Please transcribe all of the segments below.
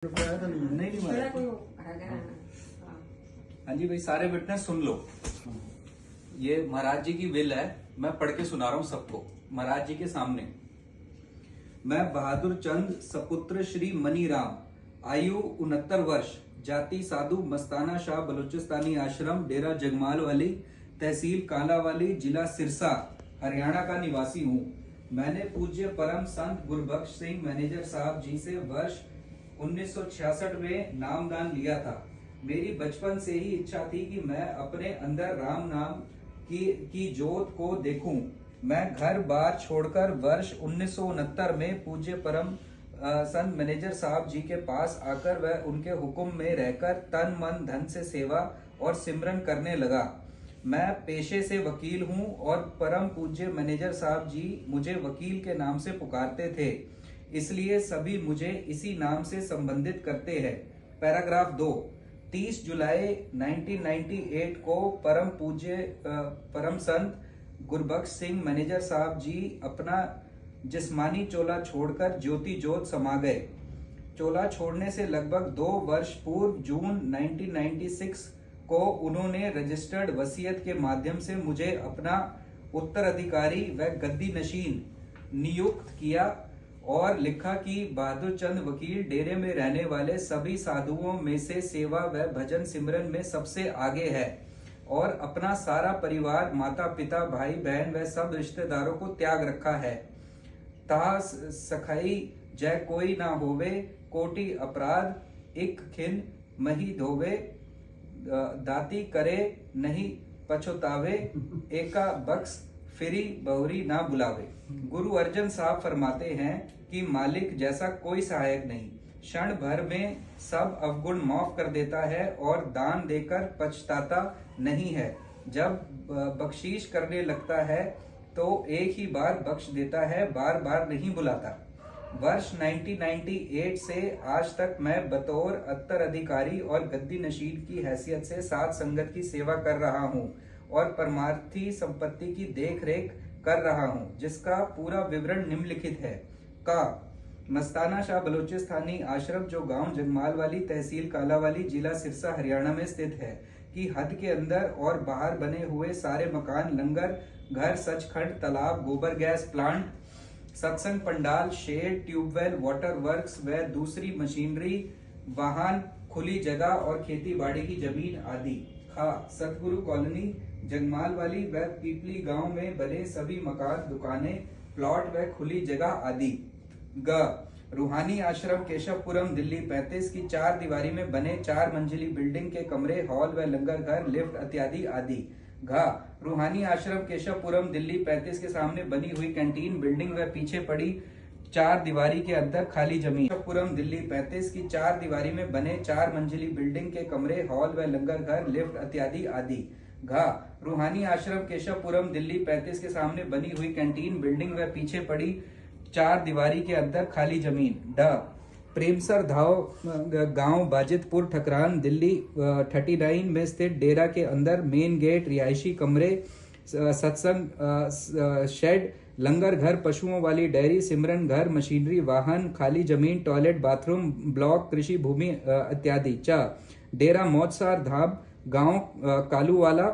नहीं मारा। हाँ जी भाई, सारे विटनेस सुन लो। ये महाराज जी की विल है, मैं पढ़ के सुना रहा हूँ सबको महाराज जी के सामने। मैं बहादुर चंद सपुत्र श्री मनी राम, आयु 69 वर्ष, जाति साधु, मस्ताना शाह बलूचिस्तानी आश्रम, डेरा जगमाल वाली, तहसील कालावाली, जिला सिरसा, हरियाणा का निवासी हूँ। मैंने पूज्य परम संत गुरबख्श सिंह मैनेजर साहब जी से वर्ष 1966 में नामदान लिया था। मेरी बचपन से ही इच्छा थी कि मैं अपने अंदर राम नाम की जोत को देखूं। मैं घर बार छोड़कर वर्ष 1969 में पूज्य परम संत मैनेजर साहब जी के पास आकर वह उनके हुक्म में रहकर तन मन धन से सेवा और सिमरन करने लगा। मैं पेशे से वकील हूं और परम पूज्य मैनेजर साहब जी मुझे वकील के नाम से पुकारते थे, इसलिए सभी मुझे इसी नाम से संबोधित करते हैं। पैराग्राफ 2। 30 जुलाई 1998 को परम पूज्य परम संत गुरबख्श सिंह मैनेजर साहब जी अपना जिस्मानी चोला छोड़कर ज्योति जोत समा गए। चोला छोड़ने से लगभग 2 वर्ष पूर्व जून 1996 को उन्होंने रजिस्टर्ड वसीयत के माध्यम से मुझे अपना उत्तराधिकारी व गद्दी नशीन नियुक्त किया और लिखा कि बहादुर चंद वकील डेरे में रहने वाले सभी साधुओं में से सेवा व भजन सिमरन में सबसे आगे है और अपना सारा परिवार, माता पिता, भाई बहन व सब रिश्तेदारों को त्याग रखा है। ता सखाई जय कोई ना होवे, कोटि अपराध इक खिन मही धोवे, दाती करे नहीं पछुतावे, एका बख्श फिरी बहुरी ना बुलावे। गुरु अर्जन साहब फरमाते हैं कि मालिक जैसा कोई सहायक नहीं, क्षण भर में सब अवगुण माफ कर देता है और दान देकर पछताता नहीं है। जब बख्शीश करने लगता है तो एक ही बार बख्श देता है, बार बार नहीं बुलाता। वर्ष 1998 से आज तक मैं बतौर उत्तराधिकारी और गद्दी नशीन की हैसियत से साध संगत की सेवा कर रहा हूँ और परमार्थी संपत्ति की देख रेख कर रहा हूँ, जिसका पूरा विवरण निम्नलिखित है। का मस्ताना शाह बलूचिस्तानी आश्रम, जो गांव जगमाल वाली, तहसील कालावाली, जिला सिरसा, हरियाणा में स्थित है, की हद के अंदर और बाहर बने हुए सारे मकान, लंगर घर, सचखंड, तालाब, गोबर गैस प्लांट, सत्संग pandal, shed, tubewell, water works व दूसरी मशीनरी, वाहन, खुली जगह और खेती बाड़ी की जमीन आदि। खा सतगुरु कॉलोनी, जगमाल वाली व पीपली गांव में बने सभी मकान, दुकानें, प्लॉट व खुली जगह आदि। ग रूहानी आश्रम, केशवपुरम, दिल्ली 35 की 4 दीवारी में बने 4 मंजिली बिल्डिंग के कमरे, हॉल व लंगर घर, लिफ्ट इत्यादि आदि। घा रूहानी आश्रम, केशवपुरम, दिल्ली 35 के सामने बनी हुई कैंटीन बिल्डिंग व पीछे पड़ी 4 दीवारी के अंदर खाली जमीन। केशवपुरम, दिल्ली 35 की 4 दीवारी में बने 4 मंजिली बिल्डिंग के कमरे, हॉल व लंगर घर, लिफ्ट इत्यादि आदि। घा रूहानी आश्रम, केशवपुरम, दिल्ली 35 के सामने बनी हुई कैंटीन बिल्डिंग व पीछे पड़ी 4 दीवारी के अंदर खाली जमीन। ड प्रेमसर धाव गांव, बाजितपुर, ठकरान, दिल्ली 39 में स्थित डेरा के अंदर मेन गेट, रिहायशी कमरे, सत्संग शेड, लंगर घर, पशुओं वाली डेयरी, सिमरन घर, मशीनरी, वाहन, खाली जमीन, टॉयलेट, बाथरूम ब्लॉक, कृषि भूमि इत्यादि। च डेरा मौजसार धाम गांव कालूवाला,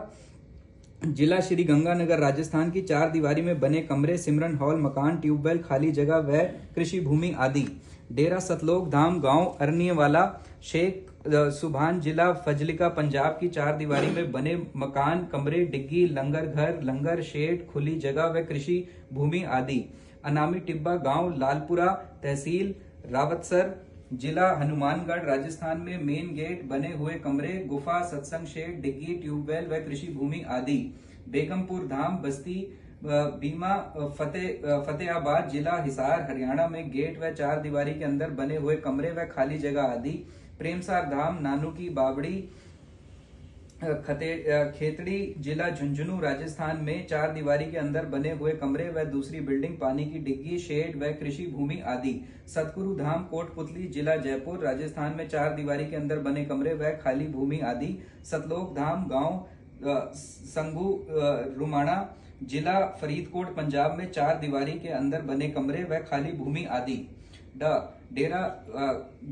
जिला श्री गंगानगर, राजस्थान की 4 दीवारी में बने कमरे, सिमरन हॉल, मकान, ट्यूबवेल, खाली जगह व कृषि भूमि आदि। डेरा सतलोक धाम गांव अरनियवाला, शेख सुभान, जिला फजलिका, पंजाब की 4 दीवारी में बने मकान, कमरे, डिग्गी, लंगर घर, लंगर, शेड, खुली जगह व कृषि भूमि आदि। अनामी टिब्बा गांव लालपुरा, तहसील रावतसर, जिला हनुमानगढ़, राजस्थान में मेन गेट, बने हुए कमरे, गुफा, सत्संग शेड, डिग्गी, ट्यूबवेल व कृषि भूमि आदि। बेगमपुर धाम, बस्ती बीमा, फतेहाबाद, जिला हिसार, हरियाणा में गेट व 4 दीवारी के अंदर बने हुए कमरे व खाली जगह आदि। प्रेमसार धाम, नानू की बावड़ी, खेतड़ी, जिला झुंझुनू, राजस्थान में 4 दीवारी के अंदर बने हुए कमरे व दूसरी बिल्डिंग, पानी की डिग्गी, शेड व कृषि भूमि आदि। सतगुरु धाम, कोटपुतली, जिला जयपुर, राजस्थान में 4 दीवारी के अंदर बने कमरे व खाली भूमि आदि। सतलोक धाम गांव संगू रुमाणा, जिला फरीदकोट, पंजाब में 4 दीवारी के अंदर बने कमरे व खाली भूमि आदि। ड डेरा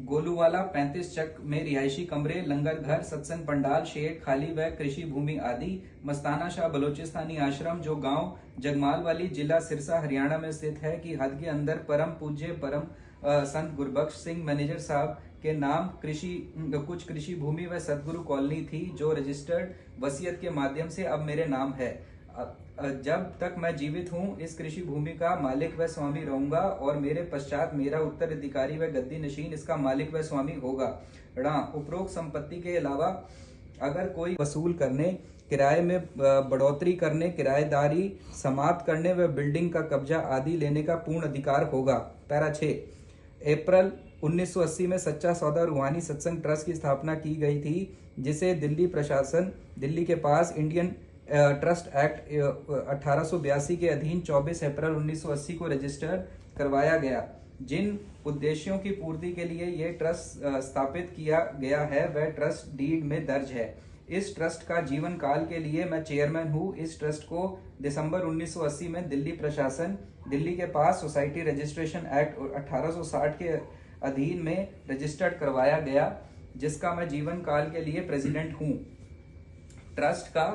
गोलूवाला 35 चक में रिहायशी कमरे, लंगर घर, सत्संग पंडाल, शेड, खाली व कृषि भूमि आदि। मस्ताना शाह बलोचिस्तानी आश्रम जो गांव जगमाल वाली, जिला सिरसा, हरियाणा में स्थित है की हद के अंदर परम पूज्य परम संत गुरबख्श सिंह मैनेजर साहब के नाम कुछ कृषि भूमि व सतगुरु कॉलोनी थी, जो रजिस्टर्ड वसीयत के माध्यम से अब मेरे नाम है। जब तक मैं जीवित हूँ इस कृषि भूमि का मालिक व स्वामी रहूंगा और मेरे पश्चात मेरा उत्तराधिकारी व गद्दी नशीन इसका मालिक व स्वामी होगा। उपरोक्त संपत्ति के अलावा अगर कोई वसूल करने, किराए में बढ़ोतरी करने, किराएदारी समाप्त करने व बिल्डिंग का कब्जा आदि लेने का पूर्ण अधिकार होगा। पैरा 6, अप्रैल 1980 में सच्चा सौदा रूहानी सत्संग ट्रस्ट की स्थापना की गई थी, जिसे दिल्ली प्रशासन, दिल्ली के पास इंडियन ट्रस्ट एक्ट 1882 के अधीन 24 अप्रैल 1980 को रजिस्टर करवाया गया। जिन उद्देश्यों की पूर्ति के लिए यह ट्रस्ट स्थापित किया गया है वह ट्रस्ट डीड में दर्ज है। इस ट्रस्ट का जीवन काल के लिए मैं चेयरमैन हूँ। इस ट्रस्ट को दिसंबर 1980 में दिल्ली प्रशासन, दिल्ली के पास सोसाइटी रजिस्ट्रेशन एक्ट 1860 के अधीन में रजिस्टर्ड करवाया गया, जिसका मैं जीवन काल के लिए प्रेसिडेंट हूँ। ट्रस्ट का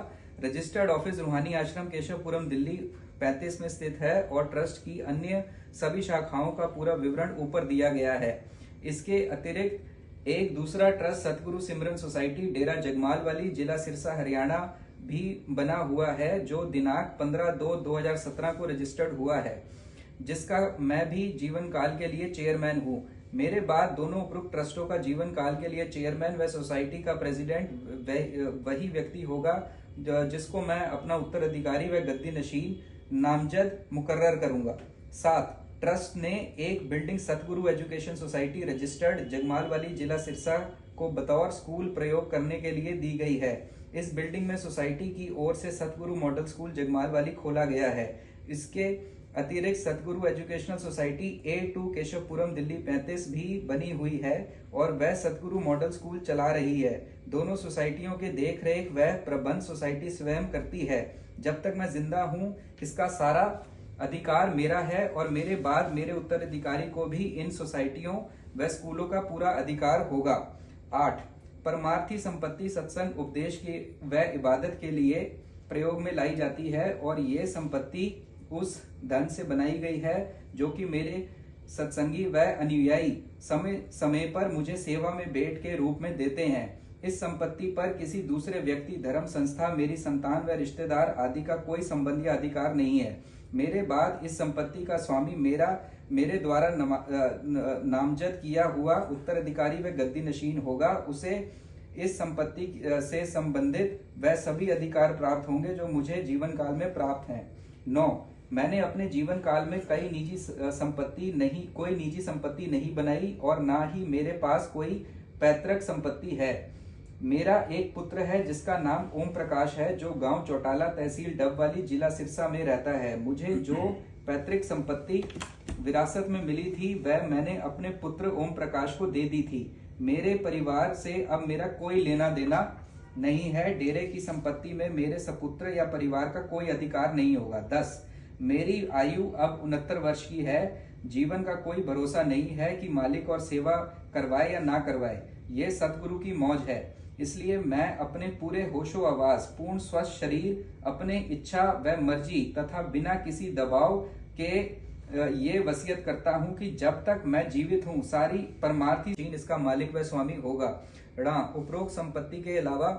रजिस्टर्ड ऑफिस रूहानी आश्रम, केशवपुरम, दिल्ली 35 में स्थित है और ट्रस्ट की अन्य सभी शाखाओं का पूरा विवरण ऊपर दिया गया है। इसके अतिरिक्त एक दूसरा ट्रस्ट सतगुरु सिमरन सोसाइटी, डेरा जगमाल वाली, जिला सिरसा, हरियाणा भी बना हुआ है, जो दिनांक 15/2/2017 को रजिस्टर्ड हुआ है, जिसका मैं भी जीवन काल के लिए चेयरमैन हूँ। मेरे बाद दोनों उपरोक्त ट्रस्टों का जीवन काल के लिए चेयरमैन व सोसाइटी का प्रेसिडेंट वही व्यक्ति होगा जिसको मैं अपना उत्तराधिकारी व गद्दी नशीन नामजद मुकर्रर करूंगा। 7, ट्रस्ट ने एक बिल्डिंग सतगुरु एजुकेशन सोसाइटी रजिस्टर्ड जगमाल वाली, जिला सिरसा को बतौर स्कूल प्रयोग करने के लिए दी गई है। इस बिल्डिंग में सोसाइटी की ओर से सतगुरु मॉडल स्कूल जगमाल वाली खोला गया है। इसके अतिरिक्त सतगुरु educational society A2 Keshavpuram, Delhi 35 भी बनी हुई है और वह सतगुरु मॉडल स्कूल चला रही है। दोनों सोसाइटियों के देख रेख व प्रबंध सोसाइटी स्वयं करती है। जब तक मैं जिंदा हूँ इसका सारा अधिकार मेरा है और मेरे बाद मेरे उत्तराधिकारी को भी इन सोसाइटियों व स्कूलों का पूरा अधिकार होगा। 8, परमार्थी संपत्ति सत्संग, उपदेश की व इबादत के लिए प्रयोग में लाई जाती है और ये संपत्ति उस धन से बनाई गई है जो कि मेरे सत्संगी व अनुयायी समय समय पर मुझे सेवा में भेंट के रूप में देते हैं। इस संपत्ति पर किसी दूसरे व्यक्ति, धर्म संस्था, मेरी संतान व रिश्तेदार आदि का कोई संबंधी अधिकार नहीं है। मेरे बाद इस संपत्ति का स्वामी मेरे द्वारा नामजद किया हुआ उत्तराधिकारी व गद्दी नशीन होगा। उसे इस संपत्ति से संबंधित वह सभी अधिकार प्राप्त होंगे जो मुझे जीवन काल में प्राप्त हैं। 9, मैंने अपने जीवन काल में कोई निजी संपत्ति नहीं बनाई और ना ही मेरे पास कोई पैतृक संपत्ति है। मेरा एक पुत्र है जिसका नाम ओम प्रकाश है, जो गांव चौटाला, तहसील डबवाली, जिला सिरसा में रहता है। मुझे जो पैतृक संपत्ति विरासत में मिली थी वह मैंने अपने पुत्र ओम प्रकाश को दे दी थी। मेरे परिवार से अब मेरा कोई लेना देना नहीं है। डेरे की संपत्ति में मेरे सपुत्र या परिवार का कोई अधिकार नहीं होगा। 10, मेरी आयु अब 69 वर्ष की है। जीवन का कोई भरोसा नहीं है कि मालिक और सेवा करवाए या ना करवाए। ये सतगुरु की मौज है, इसलिए मैं अपने पूरे होशो आवास, पूर्ण स्वस्थ शरीर, अपने इच्छा व मर्जी तथा बिना किसी दबाव के ये वसीयत करता हूँ कि जब तक मैं जीवित हूँ सारी परमार्थी इसका मालिक व स्वामी होगा। उपरोक्त संपत्ति के अलावा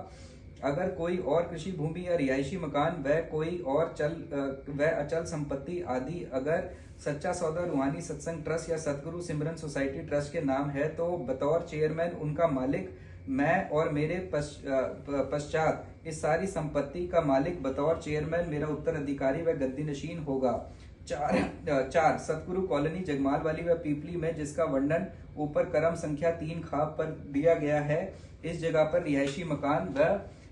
अगर कोई और कृषि भूमि या रिहायशी मकान व कोई और अचल संपत्ति आदि अगर सच्चा सौदा रूहानी सत्संग ट्रस्ट या सतगुरु सिमरन सोसाइटी ट्रस्ट के नाम है तो बतौर चेयरमैन उनका मालिक मैं और मेरे पश्चात इस सारी संपत्ति का मालिक बतौर चेयरमैन मेरा उत्तराधिकारी व गद्दी नशीन होगा। 4 सतगुरु कॉलोनी जगमाल वाली व पीपली में, जिसका वर्णन ऊपर क्रम संख्या 3 खाब पर दिया गया है। इस जगह पर रिहायशी मकान व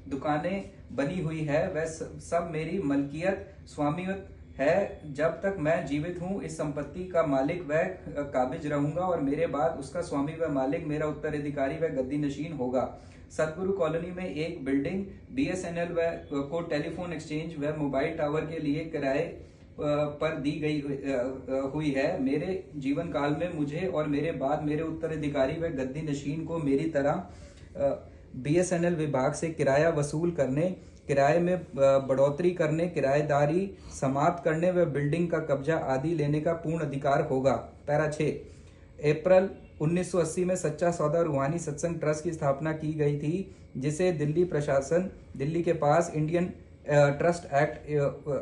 दुकानें बनी हुई है। वह सब मेरी मलकियत स्वामित्व है। जब तक मैं जीवित हूँ इस संपत्ति का मालिक व काबिज रहूंगा और मेरे बाद उसका स्वामी व मालिक मेरा उत्तराधिकारी व गद्दी नशीन होगा। सतगुरु कॉलोनी में एक बिल्डिंग BSNL को टेलीफोन एक्सचेंज व मोबाइल टावर के लिए किराए पर दी गई हुई है। मेरे जीवन काल में मुझे और मेरे बाद मेरे उत्तराधिकारी व गद्दी नशीन को मेरी तरह बीएसएनएल विभाग से किराया वसूल करने, किराए में बढ़ोतरी करने, किराएदारी समाप्त करने व बिल्डिंग का कब्जा आदि लेने का पूर्ण अधिकार होगा। पैरा 6, अप्रैल 1980 में सच्चा सौदा रूहानी सत्संग ट्रस्ट की स्थापना की गई थी, जिसे दिल्ली प्रशासन दिल्ली के पास इंडियन ट्रस्ट एक्ट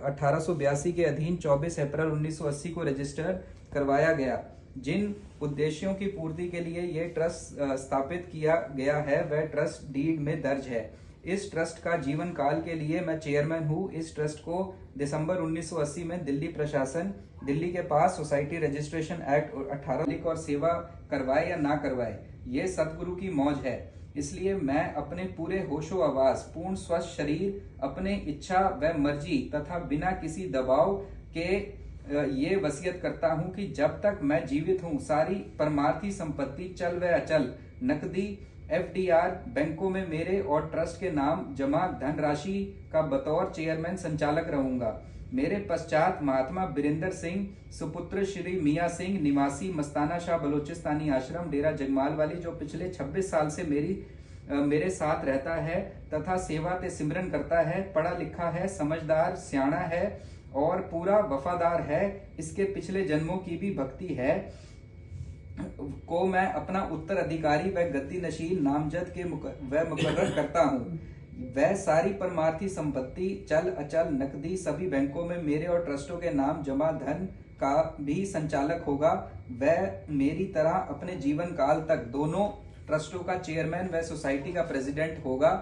1882 के अधीन 24 अप्रैल 1980 को रजिस्टर करवाया गया। जिन उद्देश्यों की पूर्ति के लिए यह ट्रस्ट स्थापित किया गया है वह ट्रस्ट डीड में दर्ज है। इस ट्रस्ट का जीवन काल के लिए मैं चेयरमैन हूँ। इस ट्रस्ट को दिसंबर 1980 में दिल्ली प्रशासन दिल्ली के पास सोसाइटी रजिस्ट्रेशन एक्ट 18 और सेवा करवाए या ना करवाए, ये सतगुरु की मौज है। इसलिए मैं अपने पूरे होशो आवास, पूर्ण स्वस्थ शरीर, अपने इच्छा व मर्जी तथा बिना किसी दबाव के ये वसीयत करता हूं कि जब तक मैं जीवित हूं सारी परमार्थी संपत्ति, चल व अचल, नकदी, एफडीआर बैंकों में मेरे और ट्रस्ट के नाम जमा धनराशि का बतौर चेयरमैन संचालक रहूंगा। मेरे पश्चात महात्मा बीरेंद्र सिंह सुपुत्र श्री मियां सिंह निवासी मस्ताना शाह बलोचिस्तानी आश्रम डेरा जगमाल वाली, जो पिछले 26 साल से मेरे साथ रहता है तथा सेवा ते सिमरन करता है, पढ़ा लिखा है, समझदार सियाणा है और पूरा वफादार है, इसके पिछले जन्मों की भी भक्ति है, को मैं अपना उत्तराधिकारी व गद्दी नशीन नामजद के मुकर्रर करता हूँ। वह सारी परमार्थी संपत्ति, चल अचल, नकदी सभी बैंकों में मेरे और ट्रस्टों के नाम जमा धन का भी संचालक होगा। वह मेरी तरह अपने जीवन काल तक दोनों ट्रस्टों का चेयरमैन व सोसाइटी का प्रेसिडेंट होगा।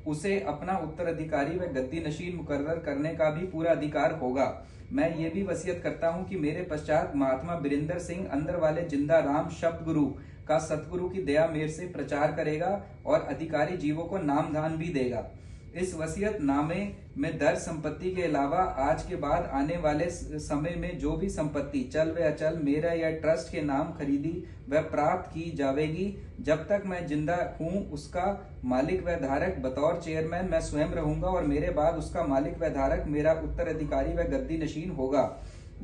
उसे अपना उत्तराधिकारी व गद्दी नशीन मुकर्रर करने का भी पूरा अधिकार होगा। मैं ये भी वसीयत करता हूँ कि मेरे पश्चात महात्मा बीरेंद्र सिंह अंदर वाले जिंदा राम शब्द गुरु का सतगुरु की दया मेर से प्रचार करेगा और अधिकारी जीवों को नाम दान भी देगा। इस वसीयत नामे में दर्ज संपत्ति के अलावा आज के बाद आने वाले समय में जो भी संपत्ति, चल व अचल मेरा या ट्रस्ट के नाम खरीदी व प्राप्त की जावेगी, जब तक मैं जिंदा हूँ उसका मालिक व धारक बतौर चेयरमैन मैं स्वयं रहूंगा और मेरे बाद उसका मालिक व धारक मेरा उत्तराधिकारी व गद्दी नशीन होगा।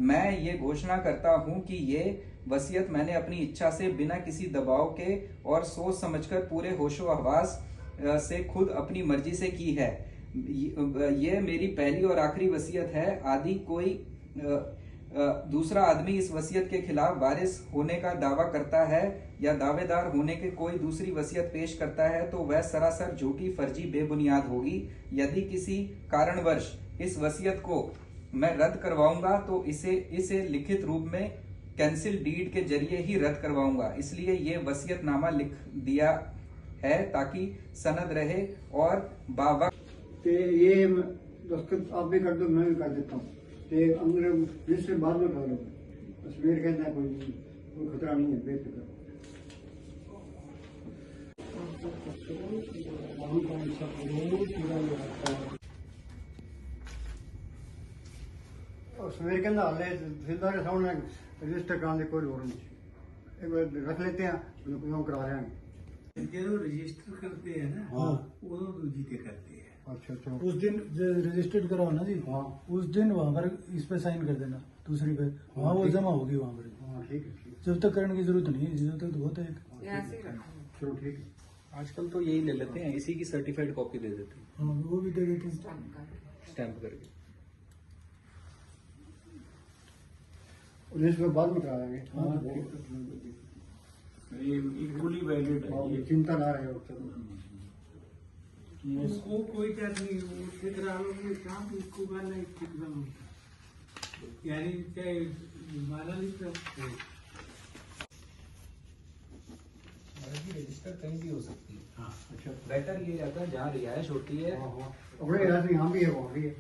मैं ये घोषणा करता हूँ कि ये वसीयत मैंने अपनी इच्छा से बिना किसी दबाव के और सोच समझकर पूरे होशो हवास से खुद अपनी मर्जी से की है। ये मेरी पहली और आखिरी वसीयत है। आदि कोई दूसरा आदमी इस वसीयत के खिलाफ वारिस होने का दावा करता है या दावेदार होने के कोई दूसरी वसीयत पेश करता है तो वह सरासर झूठी, फर्जी, बेबुनियाद होगी। यदि किसी कारणवश इस वसीयत को मैं रद्द करवाऊंगा तो इसे लिखित रूप में कैंसिल डीड के जरिए ही रद्द करवाऊंगा। इसलिए ये वसीयतनामा लिख दिया है ताकि सनद रहे और बाबा ये दस्तखत आप भी कर दो, मैं भी कर देता हूँ। अंग्रेज जिससे बाद में कर लो, तस्वीर कहना है कोई खतरा नहीं है, बेफिक्र। सवेर कहना हाले सीधा के सामने रजिस्टर कराने कोई लोड़ नहीं, एक बार रख लेते हैं, उनको करा रहे हैं। जो रजिस्टर करते हैं ना, हाँ, वो जीते करते हैं। अच्छा अच्छा, उस दिन रजिस्टर्ड कराओ ना जी। हाँ उस दिन वहाँ पर इस पे साइन कर देना, दूसरी पे वहाँ वो जमा होगी वहाँ पर। हाँ ठीक है, ठीक जब तक करने की जरूरत नहीं है, जब तक तो होता है। है, चलो ठीक है। आजकल तो यही ले लेते हैं, इसी की सर्टिफाइड कॉपी दे देते हैं हाँ वो भी दे देते हैं। स्टैंप करके। और इसमें बाद में करा देंगे। हाँ, ये इक्वली वैलिड है हाँ, ये। चिंता ना रहे उससे। वो कोई बात नहीं, वो ठेकेदार लोग के काम इसको करना ठेकेदार लोग का। यानी चाहे माला लिखता रजिस्टर कहीं भी हो सकती है। हाँ, अच्छा, बेटर ये रहता है जहाँ रिहायश होती है, हाँ हाँ, अपने यहाँ से यहाँ भी है, वहाँ भी है।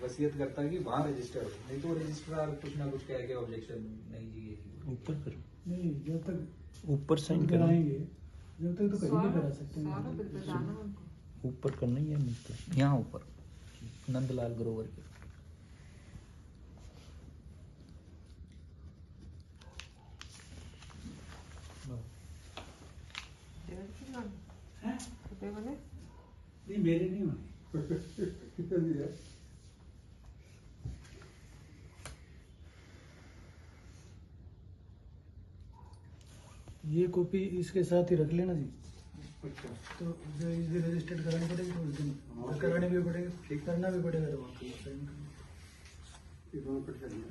वसीयत करता है कि वहाँ रजिस्टर हो, नहीं तो रजिस्ट्रार कुछ ना कुछ कह के ऑब्जेक्शन नहीं जी ये जी। ऊपर करो, नहीं जब तक ऊपर साइन कराएंगे जब तक तो कहीं नहीं करा सकते। ऊपर करना ही है नीचे। यहाँ ऊपर नंदलाल ग्रोवर के। नहीं, मेरे नहीं होने। कितने भी है। ये कॉपी इसके साथ ही रख लेना जी। अच्छा तो जो इसे रजिस्टर्ड करानी पड़ेगी तो उस दिन करानी भी पड़ेगी, ठीक करना भी पड़ेगा, तो वहाँ पे साइन करना। ये दोनों कट करेंगे।